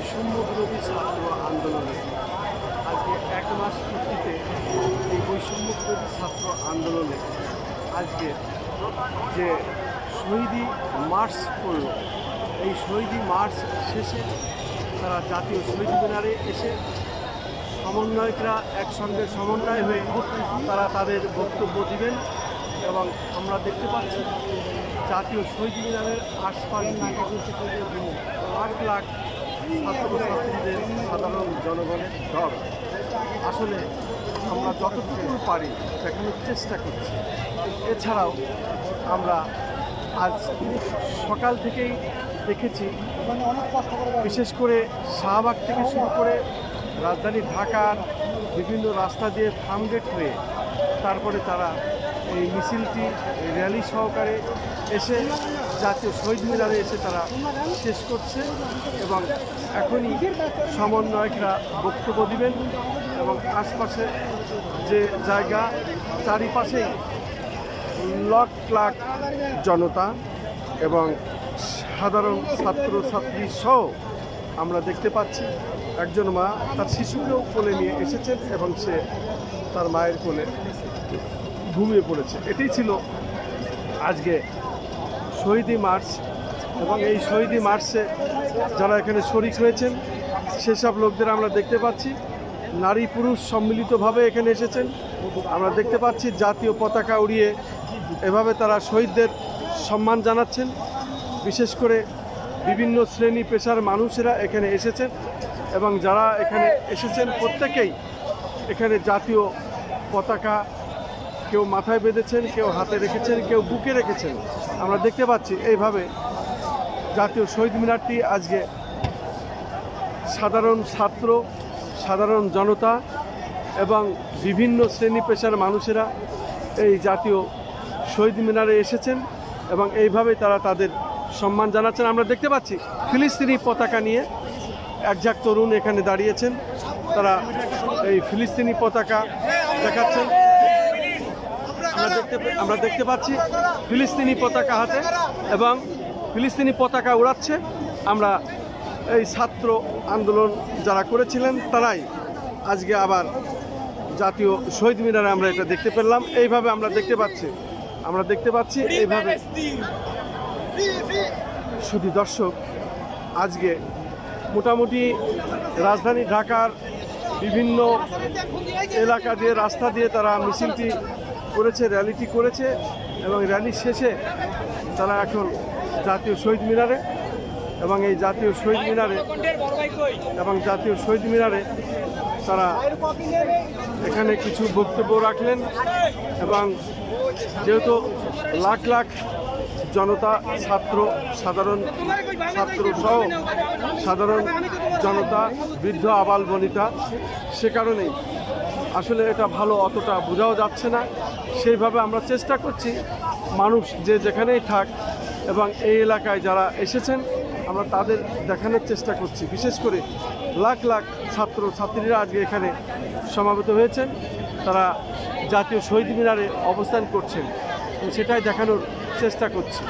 বৈষম্য বিরোধী ছাত্র আন্দোলনে আজকে 1 মাস পূর্তিতে এই বৈষম্য বিরোধী ছাত্র আন্দোলনে আজকে যে শহীদি মার্চ করল, এই শহীদি মার্চ শেষে তারা জাতীয় শহীদ মিনারে এসে সমন্বয়করা একসঙ্গে সমন্বয় হয়ে তারা তাদের বক্তব্য দিবেন। এবং আমরা দেখতে পাচ্ছি জাতীয় শহীদ মিনারের আশপাশ লাখ লাখ ছাত্রছাত্রীদের সাধারণ জনগণের দল। আসলে আমরা যতটুকু পারি দেখানোর চেষ্টা করছি। এছাড়াও আমরা আজ সকাল থেকেই দেখেছি, বিশেষ করে শাহবাগ থেকে শুরু করে রাজধানী ঢাকার বিভিন্ন রাস্তা দিয়ে ফার্মগেট হয়ে তারপরে তারা এই মিছিলটি র্যালি সহকারে এসে জাতীয় শহীদ মিনারে এসে তারা শেষ করছে। এবং এখনই সমন্বয়করা বক্তব্য দিবেন এবং আশপাশে যে জায়গা চারিপাশেই লাখ লাখ জনতা এবং সাধারণ ছাত্রছাত্রী সহ আমরা দেখতে পাচ্ছি। একজন মা তার শিশুকেও কোলে নিয়ে এসেছেন এবং সে তার মায়ের কোলে ঘুমিয়ে পড়েছে। এটাই ছিল আজকে শহীদি মার্চ। এবং এই শহীদি মার্চে যারা এখানে শরিক হয়েছেন সেসব লোকদের আমরা দেখতে পাচ্ছি নারী পুরুষ সম্মিলিতভাবে এখানে এসেছেন। আমরা দেখতে পাচ্ছি জাতীয় পতাকা উড়িয়ে এভাবে তারা শহীদদের সম্মান জানাচ্ছেন। বিশেষ করে বিভিন্ন শ্রেণী পেশার মানুষেরা এখানে এসেছেন এবং যারা এখানে এসেছেন প্রত্যেকেই এখানে জাতীয় পতাকা কেউ মাথায় বেঁধেছেন, কেউ হাতে রেখেছেন, কেউ বুকে রেখেছেন। আমরা দেখতে পাচ্ছি এইভাবে জাতীয় শহীদ মিনারটি আজকে সাধারণ ছাত্র, সাধারণ জনতা এবং বিভিন্ন শ্রেণী পেশার মানুষেরা এই জাতীয় শহীদ মিনারে এসেছেন এবং এইভাবে তারা তাদের সম্মান জানাচ্ছেন। আমরা দেখতে পাচ্ছি ফিলিস্তিনি পতাকা নিয়ে একঝাঁক তরুণ এখানে দাঁড়িয়েছেন, তারা এই ফিলিস্তিনি পতাকা দেখাচ্ছেন। আমরা দেখতে পাচ্ছি ফিলিস্তিনি পতাকা হাতে এবং ফিলিস্তিনি পতাকা উড়াচ্ছে। আমরা এই ছাত্র আন্দোলন যারা করেছিলেন তারাই আজকে আবার জাতীয় শহীদ মিনারে আমরা এটা দেখতে পেলাম। এইভাবে আমরা দেখতে পাচ্ছি এইভাবে। শুধু দর্শক, আজকে মোটামুটি রাজধানী ঢাকার বিভিন্ন এলাকা দিয়ে রাস্তা দিয়ে তারা মিছিলটি করেছে, র্যালিটি করেছে এবং র্যালি শেষে তারা এখন জাতীয় শহীদ মিনারে এবং এই জাতীয় শহীদ মিনারে তারা এখানে কিছু বক্তব্য রাখলেন। এবং যেহেতু লাখ লাখ জনতা, সাধারণ ছাত্র সহ সাধারণ জনতা, বৃদ্ধ আবাল বনিতা, সে কারণেই আসলে এটা ভালো অতটা বোঝাও যাচ্ছে না। সেইভাবে আমরা চেষ্টা করছি মানুষ যে যেখানেই থাক এবং এই এলাকায় যারা এসেছেন আমরা তাদের দেখানোর চেষ্টা করছি। বিশেষ করে লাখ লাখ ছাত্রছাত্রীরা আজকে এখানে সমাবেত হয়েছেন, তারা জাতীয় শহীদ মিনারে অবস্থান করছেন, সেটাই দেখানোর চেষ্টা করছি।